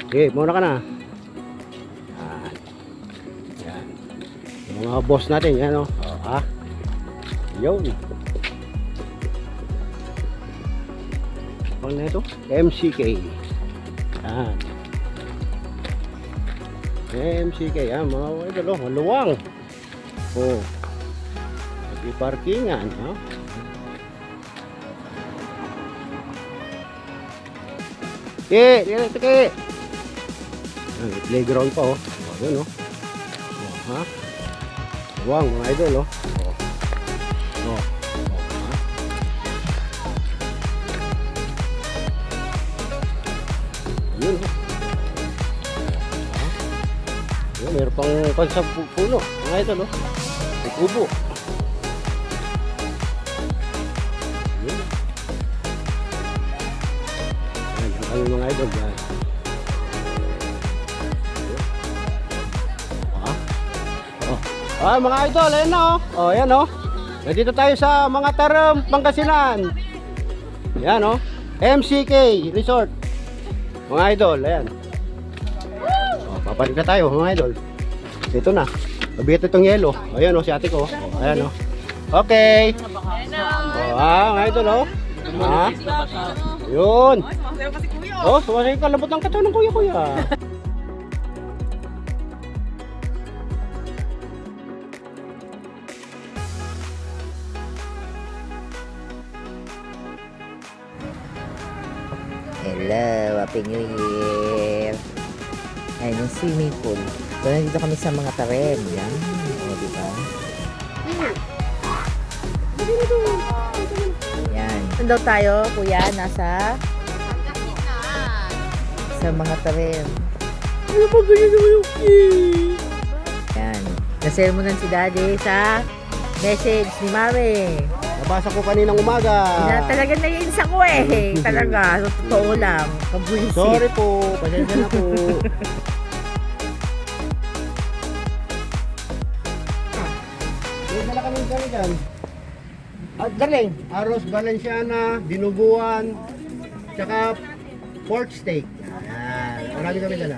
Okay, muna ka na. Yan. Yung mga boss natin, yan o. Yun. Ano na ito? MCK. Yan. MCK, yan. Mga idol, maluwang. May parkingan, ha? Dito ke. Playground pa, oh. Ayun, oh. Ha? Luwang, mga idol, oh. Ayun, oh. Ayun, meron pang konsap puno, mga idol, oh. May kubo. Ayun. Ayan, ang mga idol, yan. Mga idol, ayan na, oh. Ayan, oh. Nandito tayo sa mga Taram, Pangasinan. Ayan, oh. MCK Resort. Mga idol, ayan. Papalit na tayo, mga idol. Ito na. Mabigat itong yelo. Ayan, oh, si ate ko. Ayan, oh. Okay. Mga idol, oh. Yun. Oh, sumasay ka. Labot ang katawan ng kuya. Hello, Happy New Year! Ayun yung swimming pool. So, nandito kami sa mga Tarim. Yan. O, diba? Yan. Saan daw tayo, kuya? Nasa? Sa mga Tarim. Ano ba ganyan naman yung cake? Yan. Nasell mo si daddy sa message ni mami. Nabasa ko kaninang umaga. Talaga naiinis ako eh. Talaga, so, totoo lang. Kabuisit. Sorry po, pasensya na po. May dala kami dyan. Galing. Arroz Valenciana, dinuguan, tsaka pork steak. Ayan. Marami kami dala.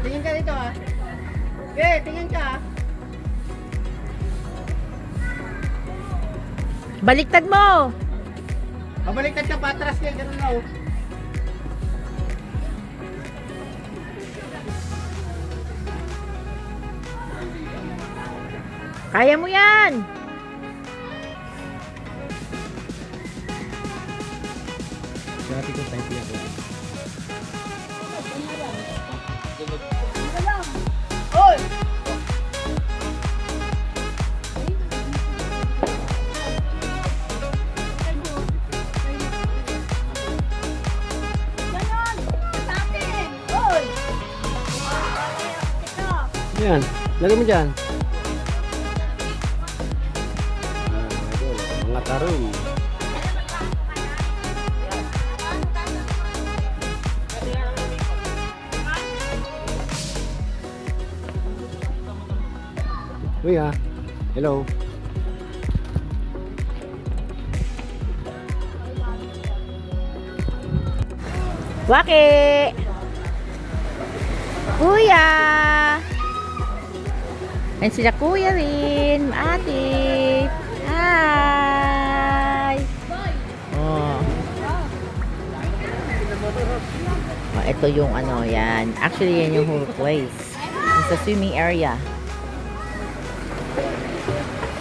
Tingin ka dito, ah. Okay, tingin ka, ah. Baliktad mo! Pabaliktad ka, patras ka, ganun na, oh. Kaya mo yan! Dati ko type yan. Oy! Yan, lagay mo dyan. Mga tarong. Kuya, hello. Waki! Kuya! Ayan sila kuya rin, ate. Hi! Oh. Ito yung ano, yan. Actually, yan yung whole place. It's a swimming area.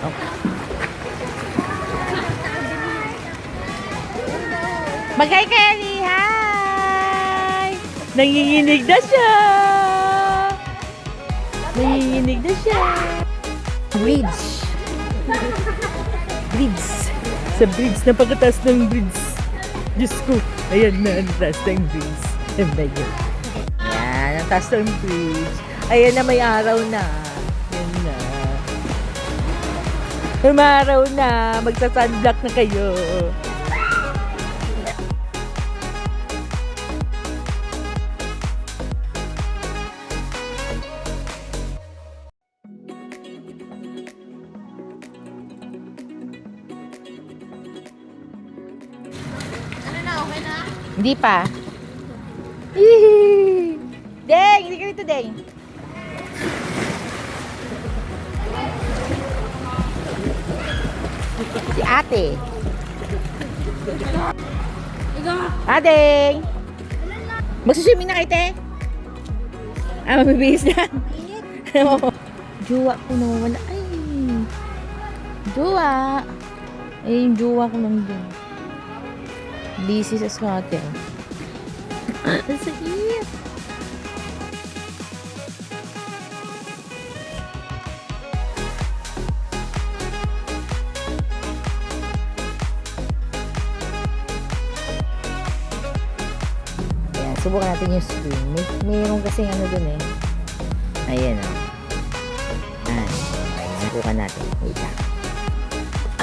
Okay. Magkay kay Ali! Hi! Nanginginig na siya! Nanginginig na siya! Bridge! Bridge! Sa bridge, napakataas ng bridge. Diyos ko, ayan na, ang taas ng bridge. Ayan, ang taas ng bridge. Ayan na, may araw na. Ayan na. May araw na, magsa-sunblock na kayo. Hindi pa. Hihihi. Deng! Hindi ka dito, Deng. Si ate. Adeng! Magsuswimming na kayo, te? Ah, mabibihis lang. Jowa ko nawawala. Ay! Jowa! Ay, yung jowa ko nandun. Busy sa scatter. Ang sakit! Ayan, subukan natin yung swing. Mayroon kasing ano dun eh. Ayan o. Ayan. Subukan natin. Wait lang.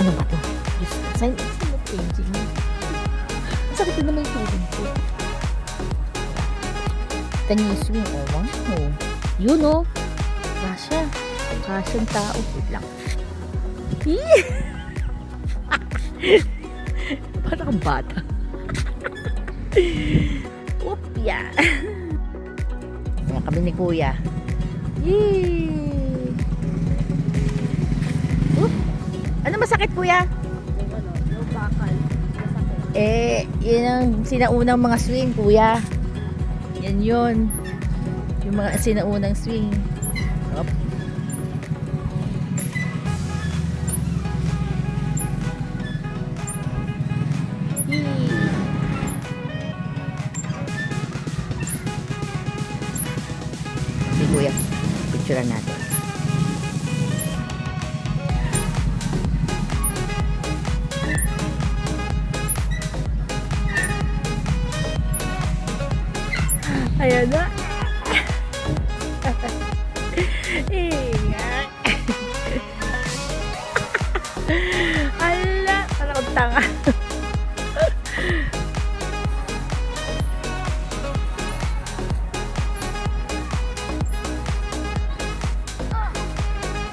Ano ba to? Diyos ka. Saan mo changing mo? Ang sakit na naman yung tubig ko. Kanya yung swing. Oh, wow. Yun o. Kasha. Kasyang tao. Wait lang. Parang kang bata. Oop, yan. Ayan kami ni Kuya. Yay! Oop. Ano masakit, Kuya? Yung bakal. Eh, yun ang sinaunang mga swing, Kuya. Yan yun. Yung mga sinaunang swing. Oop. Yay! Si Kuya, picturean natin. Ayan na. Ingat. Ala, parang akong tanga.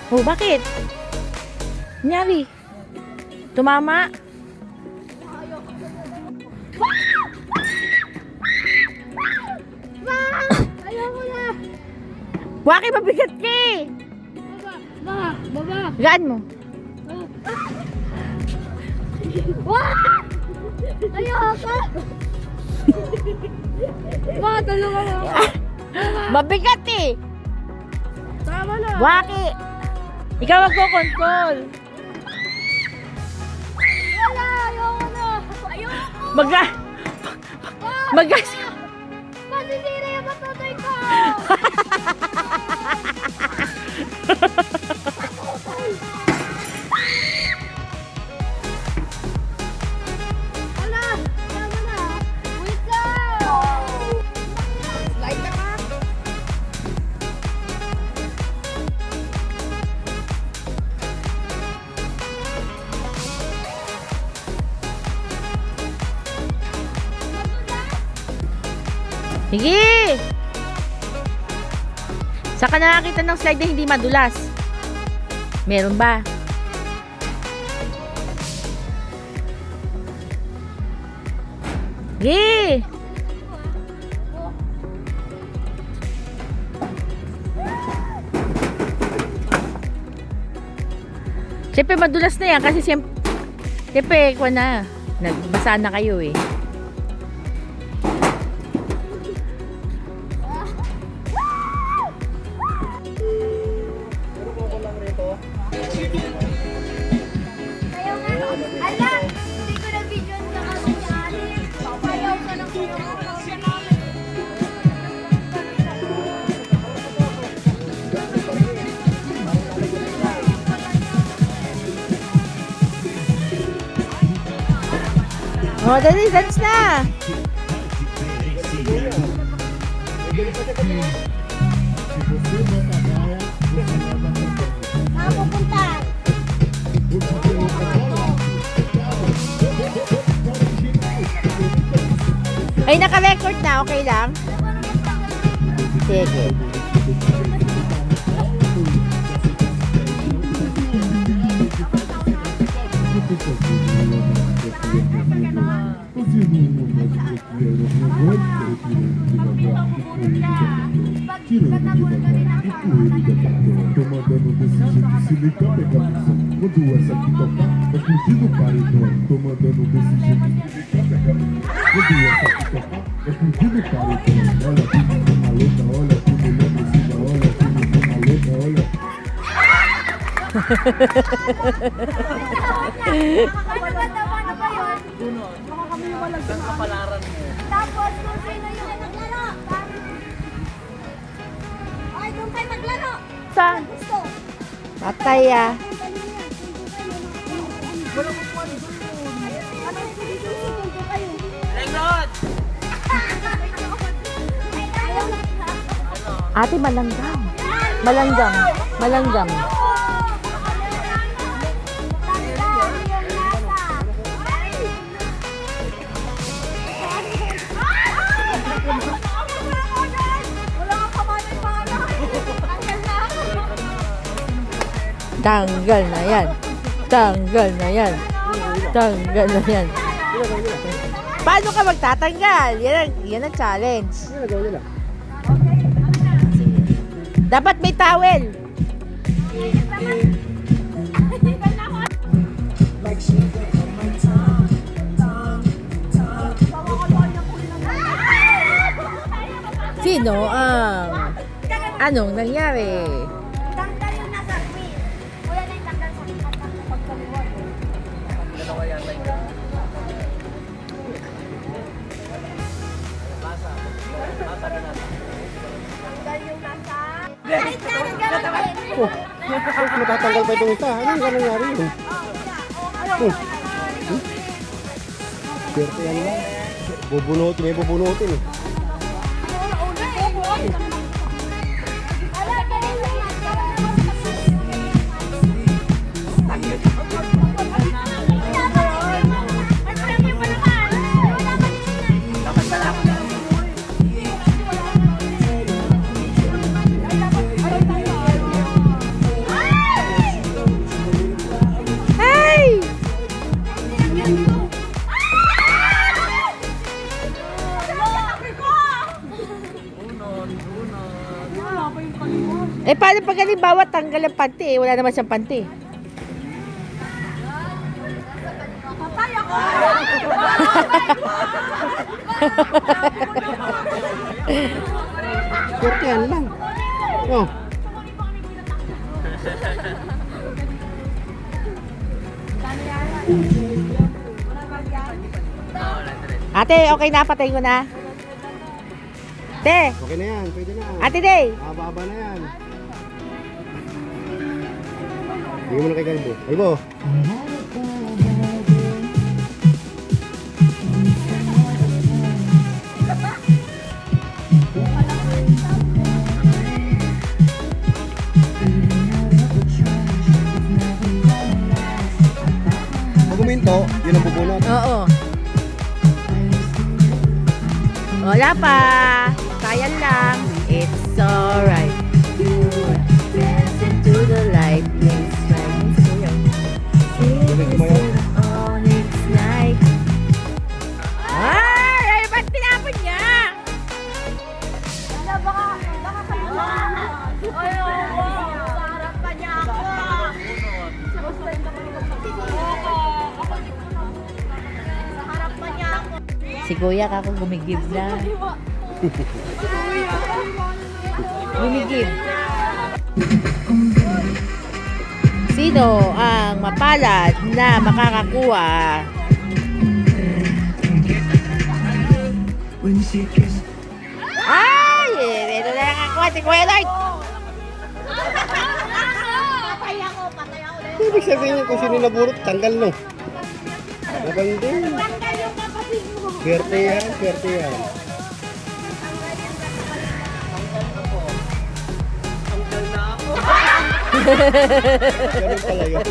Oh, bakit? Nangyari? Tumama? Ayoko na! Bakit mabigat ka eh? Baba! Gaan mo. Wah! Ayoko! Baka tulungan mo ako. Mabigat eh. Tama na! Bakit? Ikaw magko-control. Wala! Ayoko na! Ayoko! Magas. Masisira yung matutoy ko! Wala! Tama na! Wait lang! Slide na ka! Sige! Saka nakakita ng slide na hindi madulas. Meron ba? Sige! Siyempre madulas na yan kasi siyempre kuha na. Nagbasa na kayo eh. Ayaw nga! Ala! Hindi ko na video na kasi si Ali. Ayaw ka ng Oh, dali, dance na! Saan pupunta? Ay, naka-record na. Okay lang? Sige. Tomando desse jeito, se liga, pega a visão. Quando essa aqui tocar, vai curtir no paredão. Tomando desse jeito, se liga, pega a visão. Quando essa aqui tocar, vai curtir no paredão. Olha que menina louca, olha que mulher descida, olha que menina louca, olha. Ano ba yun? Tapos kung sino yung naglaro. Ay, doon kayo maglaro. Saan? Gusto. Patay ah. Ate, malanggam. Malanggam. Malanggam. Tanggal na yan. Tanggal na yan. Tanggal na yan. Paano ka magtatanggal? Yan ang challenge. Ano gawin nila? Dapat may towel. Sino ang anong nangyari? Tanggal yung nasa queen. Kuya na yung tanggal sa pagkaliwag. Tanggal yung nasa... Ay, tanggal din. Oh, matatanggal pa itong isa. Anong gano'n nangyari yun? Swerte yan lang. Bubunutin, may bubunutin eh. Hey! Eh, paano pag halimbawa tanggal ang panty? Eh, wala naman siyang panty. Patay ako! Swerte yan lang. Oh. Ate, okay na? Patayin ko na. Te! Okay na yan, pwede na. Ate Day! Mababa na yan. Bigyan mo na kay Galbo. Ay bo. Pag uminto, yun ang bubunot. Oo. Wala pa. Kaya lang. It's alright. Dance into the light. It's right. It's onyx night. Ay! Ay, ba't tinapon niya? Wala, baka kayo na. Harap pa niya ako. Sa harap pa niya ako. Si Kuya kako gumigib na. Gumigib. Sino ang mapalad na makakakuha? Ay! Ito na nakakuha si Kuya Lloyd. Patay ako. Ibig sabihin kung sino naburot, tanggal no. Nabanding. Tanggal yung kapatid mo. Swerte yan, swerte yan. Ganun pala yun.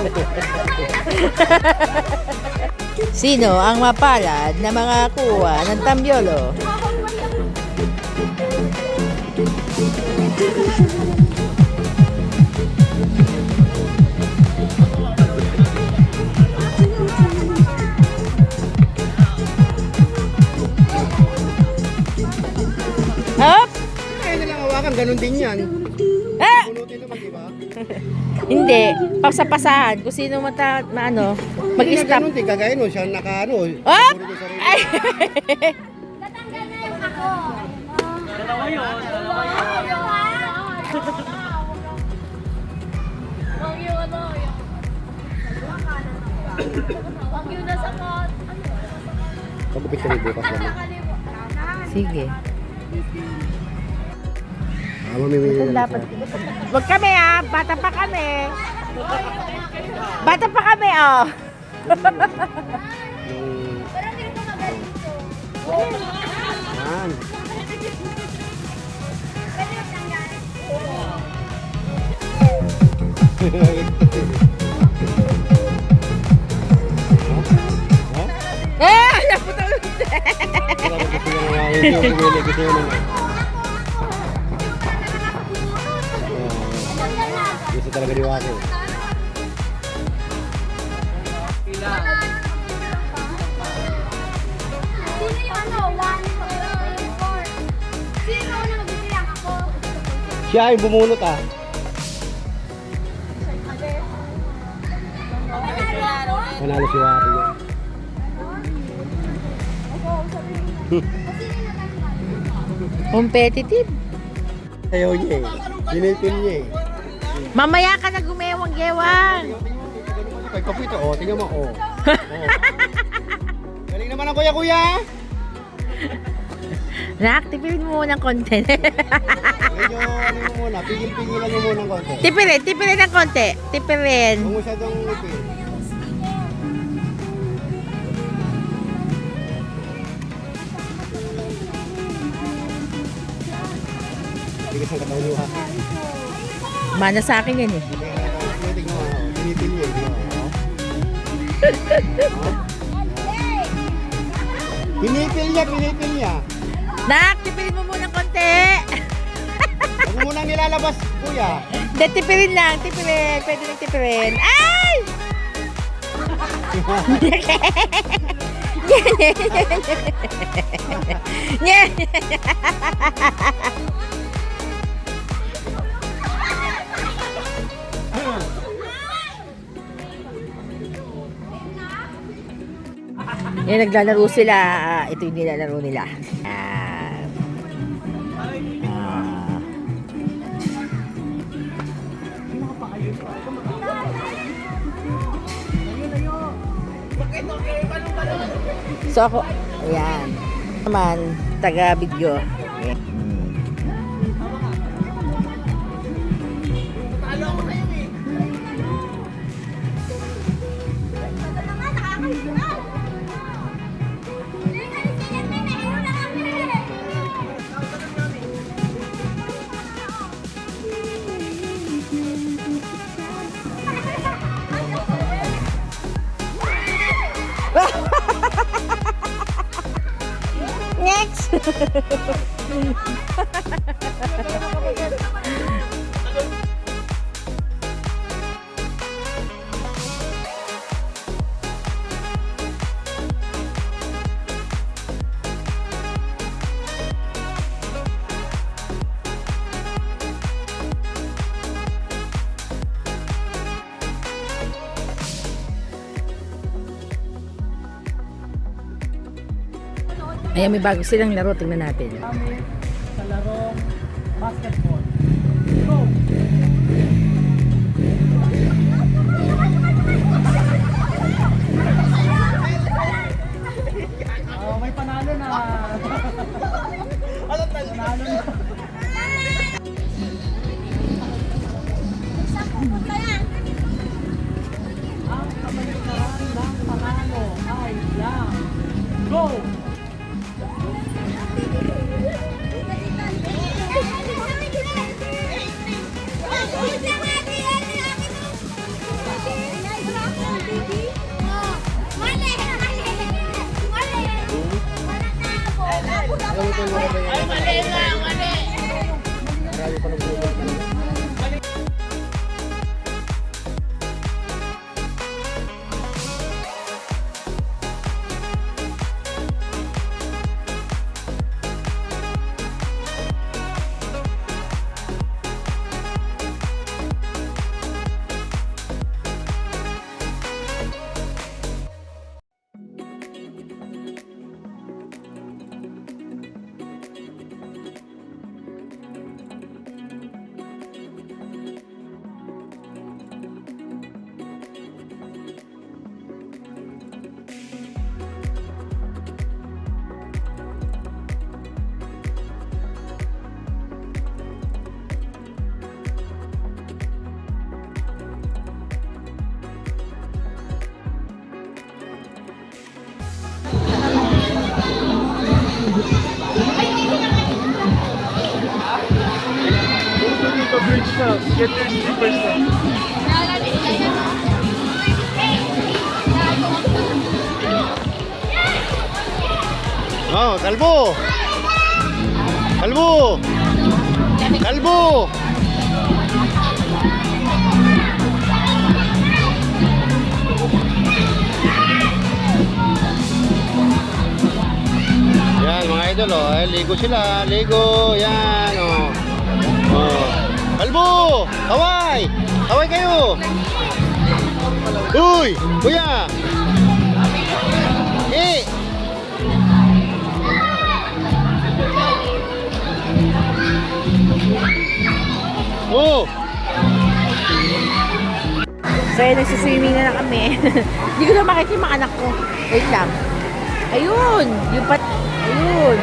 Sino ang mapalad na makakuha ng tambyolo? Malamang ganun din yan. Ah! Punutin naman, di ba? Hindi. Pasapasahan. Kung sino maano, Hindi na mag-stop. ganun din. Kagaya nun, siya naka ano. Ah! puro yung sarili. Ay! Tatanggal na yung ako. Dalawa yun. Huwag yung ano, yung... Huwag yung nasa kot. Pagupit ka rin bukas naman. Sige. Mamimili na lang Dapat. siya. Wag kami ah. Bata pa kami. Bata pa kami oh. Yung... Pero hindi ko magalito. Yan. Pwede yung tanggal. Ha? Ah! Naputol. Gusto nyo naman. Gusto talaga ni Wako. Sino yung ano? 1, 4. Sino na magbibilang ako? Siya yung bumunot ah. Manalo si Wako yan. Competitive. Ayaw niya eh. Sinipin niya eh. Mamaya ka na gumewang-gewang. Kay Kapito, oh, tingnan mo, oh. Galing naman ang kuya-kuya. Na-activate mo muna ng content. Medyo, ano mo muna, pigil-pigilan mo muna ng konti. tipirin ng konti. Tipirin. Huwag mo masyadong ipin. Tigas ang katawan niyo ha. Mana sa akin yan eh. Tingnan mo, pinipil niya, tingnan mo. Pinipil niya. Nak, tipirin mo muna ng konti. Huwag mo munang nilalabas, kuya. Hindi, tipirin lang. Tipirin. Pwede lang tipirin. Ay! Nye! Yan, naglalaro sila. Ito yung nilalaro nila. So ako, ayan. Naman, taga-video. Ayan. Next! Ayan, may bago silang laro. Tingnan natin. Sa larong basketball. Go! Oh, may panalo na. Panalo na. Ang kabaligtaran ng panalo ay lang. Go! Ay, mali nga, mali. Marami pa ng buhay. yourself. Get thirsty first. Oh, kalbo! Kalbo! Kalbo! Yan mga idol oh, ligo sila, ligo, yan oh. Oh. Kalbo! Kaway! Kaway kayo! Uy! Kuya! Eh! Oh! So, ayun, nagsiswimming na kami. Hindi ko na makita yung mga anak ko. Wait lang. Ayun! Ayun!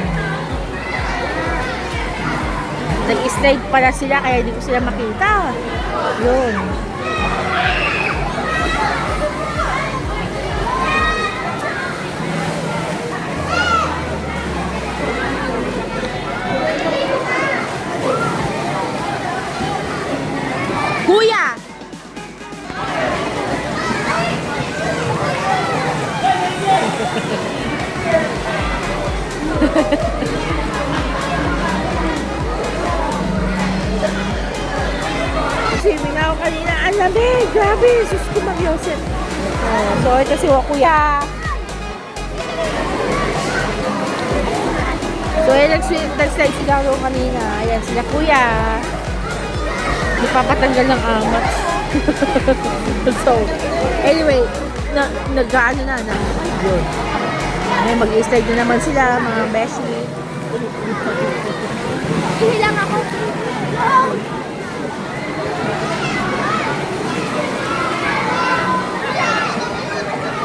Nag-slide pala sila, kaya hindi ko sila makita. Yun. Kuya! Swimming ako kanina. Ang lamig! Grabe! Sus ko mag-Yosef. Oh, so, ito si Kuya. So, nag-slide sila ako kanina. Ayan sila Kuya. Ipapatanggal ng amat. So, anyway, nag-ano na. Yun. May mag-slide na naman sila, mga beshi. Hindi lang ako.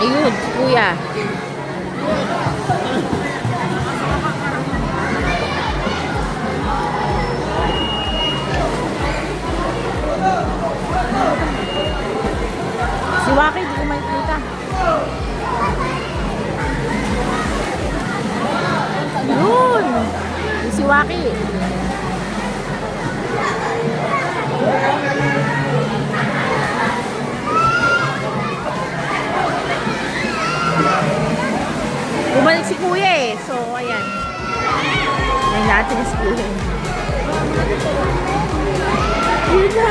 Ayun, Kuya. Si Waki, hindi ko makikita. Yun! Yung si Waki. Bumalik si Kuya eh. So, ayan. Ngayon natin si Kuya. Yun na!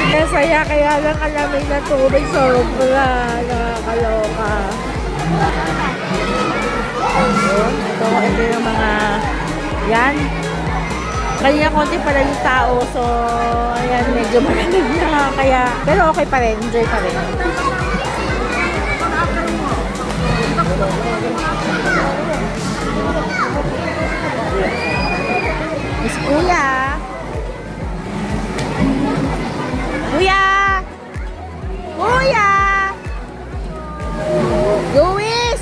Nasaya kaya lang alamig na tubig. Sobra. Nakakaloka. Yun. Ito yung mga yan. Kanina konti pala yung tao. So, ayan. Medyo malamig na. Kaya, pero okay pa rin. Enjoy pa rin. Miss Kuya. Kuya! Kuya! Luis!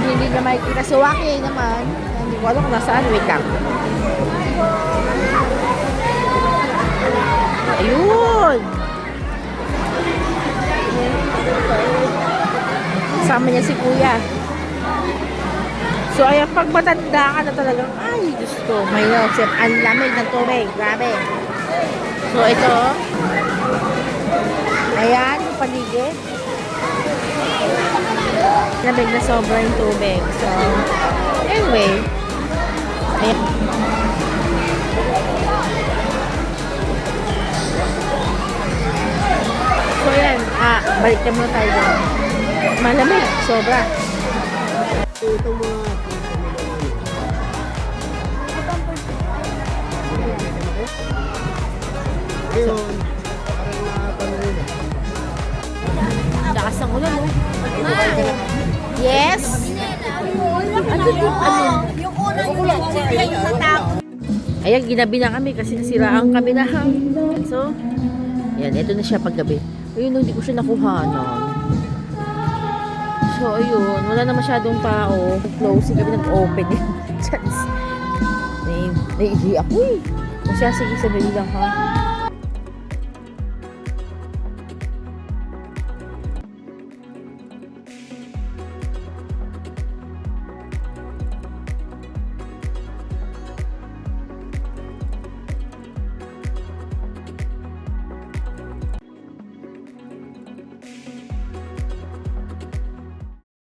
Hindi na makikita si Waki naman. Hindi ko alam kung nasaan. Wait lang. Ayun! Kasama niya si Kuya. So, ayan, pag matanda ka na talagang, ay, Diyos ko, may Yosef, ang lamig ng tubig, grabe. So, ito, ayan, yung paligid. Lamig na sobra yung tubig. So, anyway, ayan. So, ayan, balik na muna tayo doon. Malamig, sobra. Itong mga ngayon, parang napansin na. Lakas ng ulan, no? Yes? Ano yung ano? Yung unang yung natakot. Ayan, ginabi na kami kasi nasiraan kami na. So, ayan, ito na siya paggabi. Ayun, hindi ko siya nakuhanan. So, ayun, wala na masyadong tao. Closing kami, nag-open yun. Chance. Naiihi ako eh. O siya, sige, sandali lang ha.